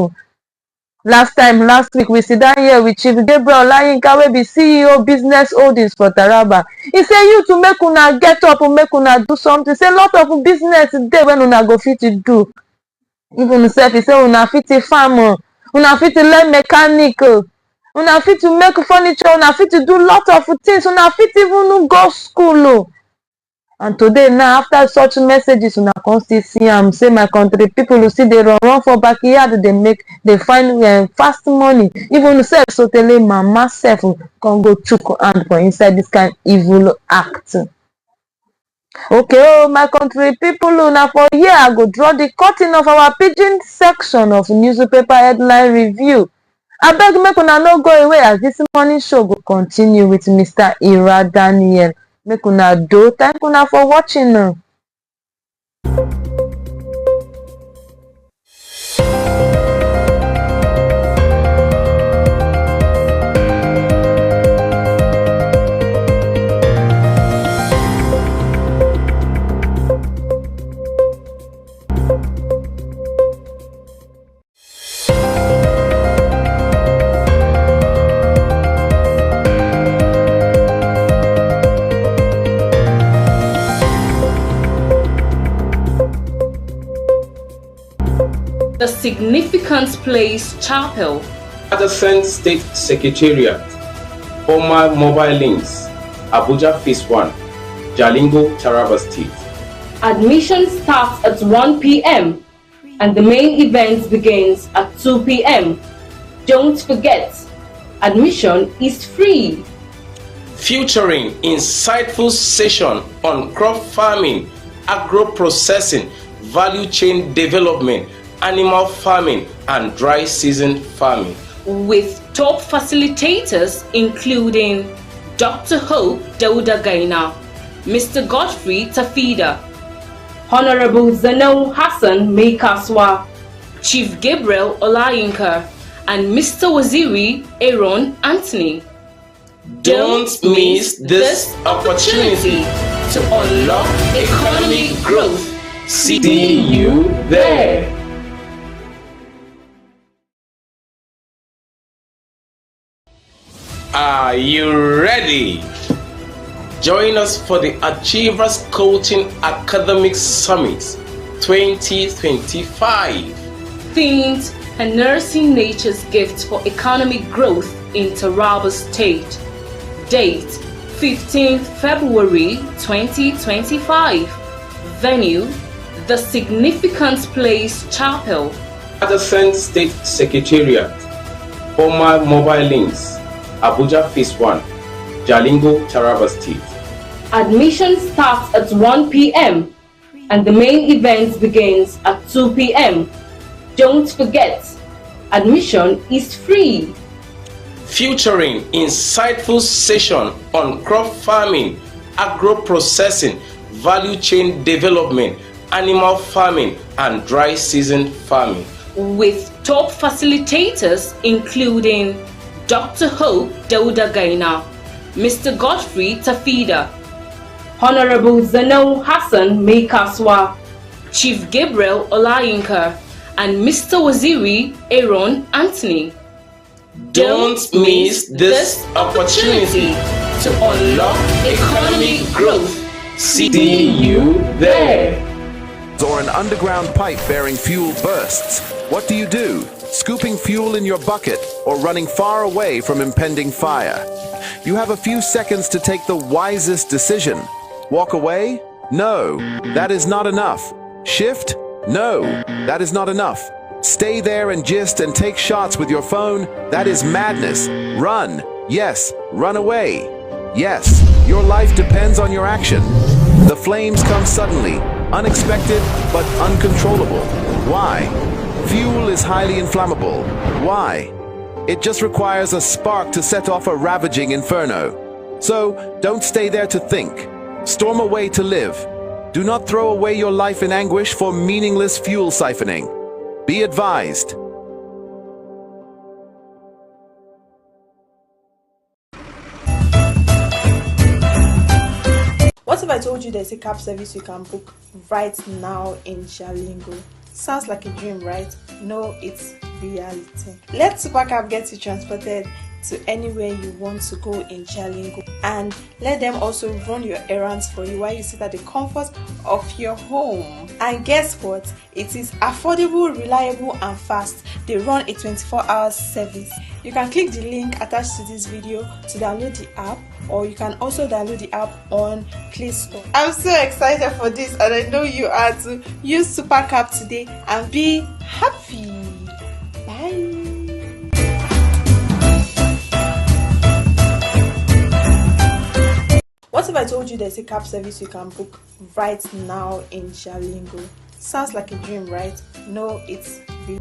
Last week we sit down here with Chief Gabriel Olayinka, wey be CEO business holdings for Taraba. He say you to make una get up, make una do something. Say lot of business dey when una go fit do. Even sef, he say una fit farm, una fit learn mechanic, una fit to make furniture, una fit to do lot of things, una fit even go school. And today now, after such messages, una come still see am, say my country people who see they run for backyard, they find fast money. Even sef so tell mama sef come go chook hand for inside this kind evil act. Okay, oh my country people, now for here I go draw the curtain of our pidgin section of newspaper headline review. Abeg make una no go away as this morning show go continue with Mr. Ira Daniel. Make una do. Thank una for watching. The Significance Place Chapel, Adjacent State Secretariat, former mobile links, Abuja Phase 1, Jalingo, Taraba State. Admission starts at 1 p.m. and the main event begins at 2 p.m. Don't forget, admission is free. Featuring insightful session on crop farming, agro-processing, value chain development, animal farming, and dry season farming. With top facilitators including Dr. Hope Dauda Gaina, Mr. Godfrey Tafida, Honorable Zeno Hassan Meikaswa, Chief Gabriel Olayinka, and Mr. Waziri Aaron Anthony. Don't miss this opportunity to unlock economic growth. See you there. Are you ready? Join us for the Achievers Coaching Academic Summit 2025. Themed Harnessing Nature's Gift for Economic Growth in Taraba State. Date 15th February 2025. Venue The Significance Place Chapel, Adjacent State Secretariat, former mobile links, Abuja Phase 1, Jalingo, Taraba State. Admission starts at 1 p.m. and the main event begins at 2 p.m. Don't forget, admission is free. Featuring insightful session on crop farming, agro-processing, value chain development, animal farming, and dry season farming. With top facilitators including Dr. Hope Dauda Gaina, Mr. Godfrey Tafida, Honorable Zeno Hassan Meikaswa, Chief Gabriel Olayinka, and Mr. Waziri Aaron Anthony. Don't miss this opportunity to unlock economic growth. See you there. Or an underground pipe bearing fuel bursts. What do you do? Scooping fuel in your bucket or running far away from impending fire? You have a few seconds to take the wisest decision. Walk away? No, that is not enough. Shift? No, that is not enough. Stay there and gist and take shots with your phone? That is madness. Run. Yes, run away. Yes, your life depends on your action. The flames come suddenly, unexpected but uncontrollable. Why? Fuel is highly inflammable. Why? It just requires a spark to set off a ravaging inferno. So, don't stay there to think. Storm away to live. Do not throw away your life in anguish for meaningless fuel siphoning. Be advised. What if I told you there's a cab service you can book right now in Jalingo? Sounds like a dream, right? No, it's reality. Let Supercab get you transported to anywhere you want to go in Jalingo, and let them also run your errands for you while you sit at the comfort of your home. And guess what? It is affordable, reliable and fast. They run a 24-hour service. You can click the link attached to this video to download the app, or you can also download the app on Play Store. I'm so excited for this, and I know you are too. Use Supercab today and be happy. Bye. What if I told you there's a cab service you can book right now in Jalingo? Sounds like a dream, right? No, it's real.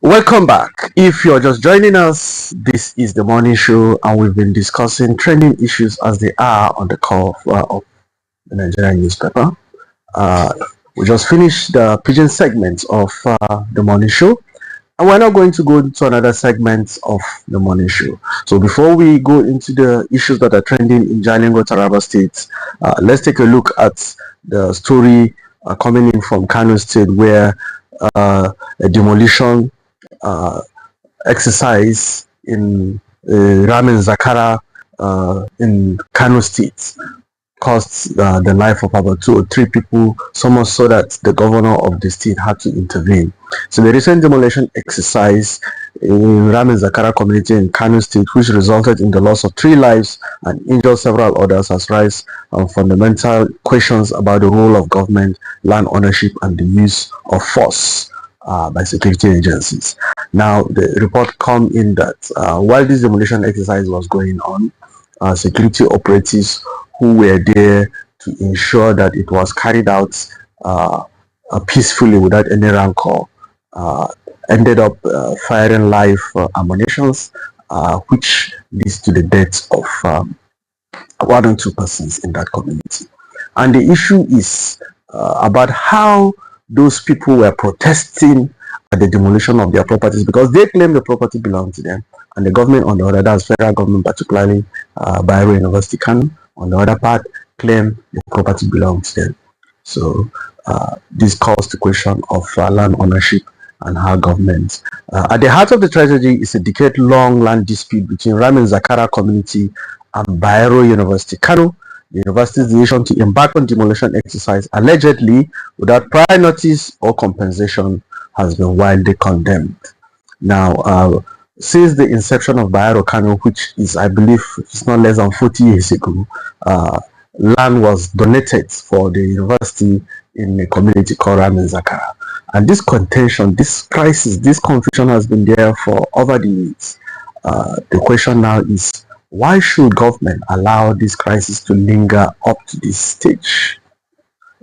Welcome back. If you're just joining us, this is the morning show, and we've been discussing trending issues as they are on the cover of the Nigerian newspaper. We just finished the pigeon segment of the morning show, and we're now going to go into another segment of the morning show. So before we go into the issues that are trending in Jalingo, Taraba State, let's take a look at the story coming in from Kano State, where a demolition exercise in Ramin Zakara in Kano State cost the life of about 2 or 3 people, so much so that the governor of the state had to intervene. So the recent demolition exercise in Ramin Zakara community in Kano State, which resulted in the loss of 3 lives and injured several others, has raised fundamental questions about the role of government, land ownership, and the use of force by security agencies. Now, the report come in that while this demolition exercise was going on, security operatives who were there to ensure that it was carried out peacefully without any rancor ended up firing live ammunitions, which leads to the deaths of 1 or 2 persons in that community. And the issue is about how those people were protesting at the demolition of their properties, because they claim the property belonged to them, and the government on the other, that's federal government, particularly Bayero University Kano, on the other part, claim the property belongs to them. So this calls the question of land ownership and how government. At the heart of the tragedy is a decade-long land dispute between Ramin Zakara community and Bayero University Kano. The university's decision to embark on demolition exercise allegedly without prior notice or compensation has been widely condemned. Now, since the inception of Bayero Kano, which is, I believe, it's not less than 40 years ago, land was donated for the university in a community called Ramin Zakara. And this contention, this crisis, this confusion has been there for over the years. The question now is, why should government allow this crisis to linger up to this stage?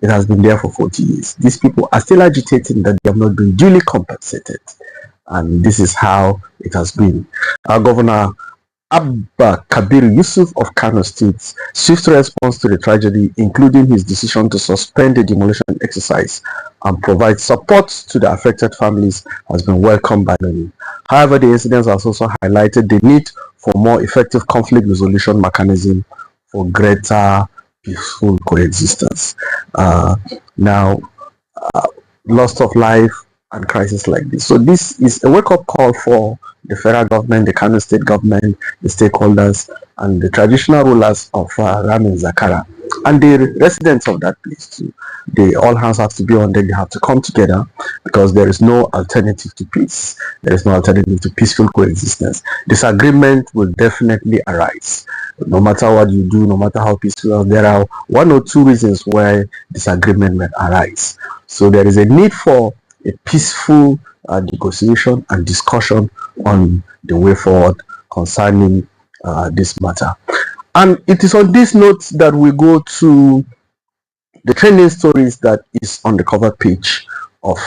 It has been there for 40 years. These people are still agitating that they have not been duly compensated. And this is how it has been. Our Governor Abba Kabir Yusuf of Kano State swift response to the tragedy, including his decision to suspend the demolition exercise and provide support to the affected families, has been welcomed by many. However, the incidents has also highlighted the need for more effective conflict resolution mechanism for greater peaceful coexistence. Now, loss of life and crisis like this. So this is a wake-up call for the federal government, the Kano state government, the stakeholders, and the traditional rulers of Ramin Zakara, and the residents of that place too. They all hands have to be on deck. They have to come together because there is no alternative to peace. There is no alternative to peaceful coexistence. Disagreement will definitely arise. No matter what you do, no matter how peaceful, there are one or two reasons why disagreement may arise. So there is a need for a peaceful negotiation and discussion on the way forward concerning this matter. And it is on this note that we go to the trending stories that is on the cover page of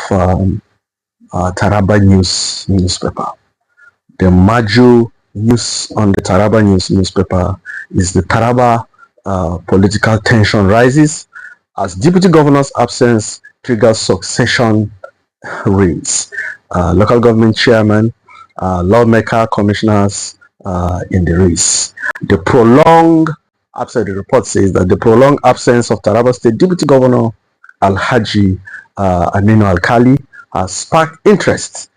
Taraba News newspaper. The major news on the Taraba News newspaper is the Taraba political tension rises as deputy governor's absence triggers succession race. Local government chairman, lawmaker, commissioners in the race. The report says that the prolonged absence of Taraba State Deputy Governor Alhaji Aminu Alkali has sparked interest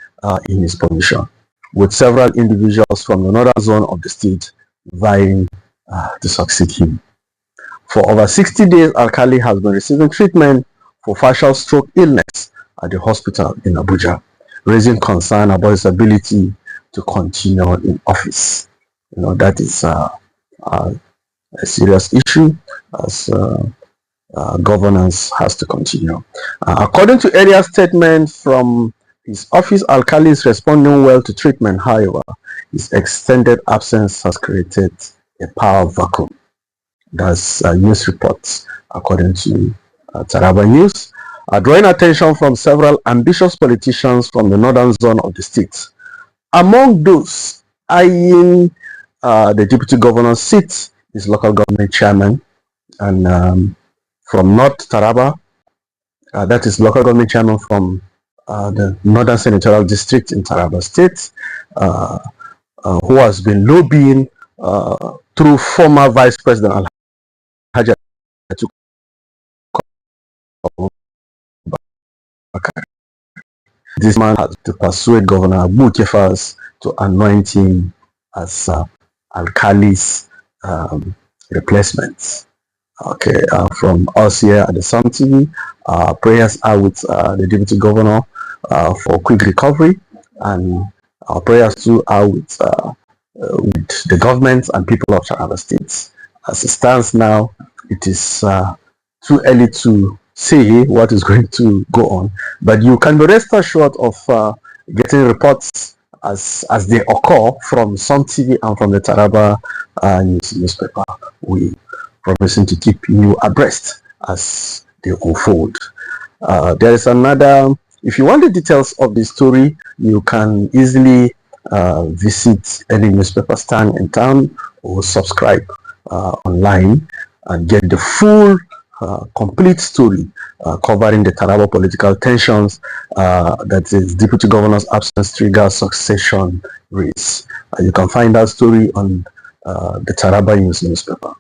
in his position, with several individuals from the northern zone of the state vying to succeed him. For over 60 days, Alkali has been receiving treatment for facial stroke illness at the hospital in Abuja, raising concern about his ability to continue in office. That is a serious issue as governance has to continue. According to earlier statement from his office, Alkali is responding well to treatment. However, his extended absence has created a power vacuum. That's news reports according to Taraba News, drawing attention from several ambitious politicians from the northern zone of the state. Among those eyeing the deputy governor's seat is local government chairman, and from North Taraba, that is local government chairman from the Northern Senatorial District in Taraba State, who has been lobbying through former Vice President Alhaji Atiku. This man had to persuade Governor Abu Kefas to anoint him as Alkali's replacement. Okay, from us here at the Sumtv, prayers are with the Deputy Governor for quick recovery, and our prayers too are with the government and people of Taraba State. As it stands now, it is too early to say what is going to go on, but you can be rest assured of getting reports as they occur from Sumtv and from the Taraba newspaper. We promising to keep you abreast as they unfold. There is another, if you want the details of the story, you can easily visit any newspaper stand in town or subscribe online and get the full complete story covering the Taraba political tensions, that is Deputy Governor's absence triggers succession race. You can find that story on the Taraba News newspaper.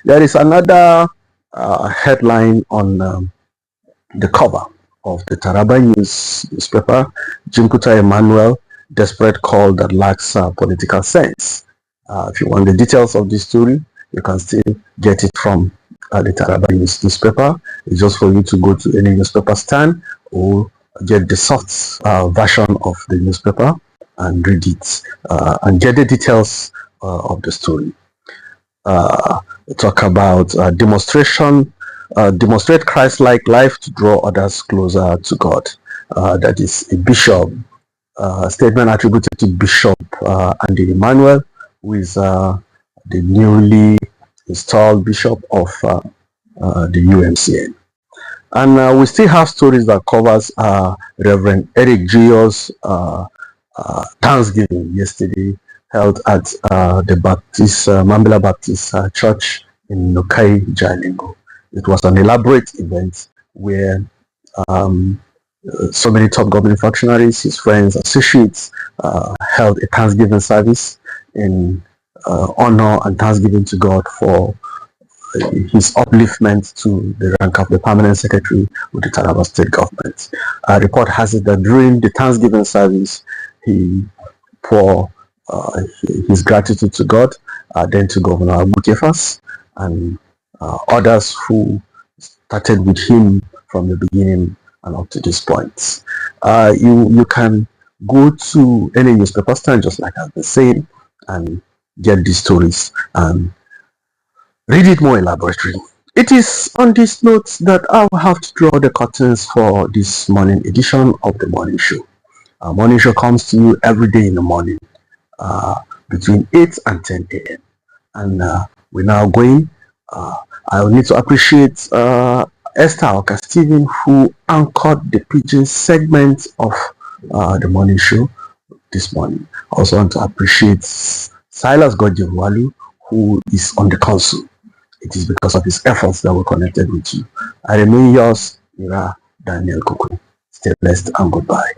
There is another headline on the cover of the Taraba News newspaper: Jimputa Emmanuel, desperate call that lacks political sense. If you want the details of this story, you can still get it from the Taraba News newspaper. It's just for you to go to any newspaper stand or get the soft version of the newspaper and read it and get the details of the story. Talk about demonstrate Christ-like life to draw others closer to God. That is a bishop statement attributed to Bishop Andy Emmanuel, who is the newly installed bishop of the UMCN. And we still have stories that covers Reverend Eric Gio's Thanksgiving yesterday, held at the Baptist Mambila Baptist Church in Nokai, Jalingo. It was an elaborate event where so many top government functionaries, his friends, associates, held a Thanksgiving service in honor and thanksgiving to God for his upliftment to the rank of the permanent secretary with the Taraba state government. A report has it that during the Thanksgiving service, he poured his gratitude to God, then to Governor Abu and others who started with him from the beginning and up to this point. You can go to any newspaper stand, just like I've been saying, and get these stories and read it more elaborately. It is on this note that I'll have to draw the curtains for this morning edition of the morning show. Our morning show comes to you every day in the morning between 8 and 10 a.m. And we're now going. I need to appreciate Esther Oka Stephen, who anchored the Pidgin segment of the morning show this morning. I also want to appreciate Silas Godjewalu, who is on the console. It is because of his efforts that we're connected with you. I remain yours, Mira Daniel Kuku. Stay blessed and goodbye.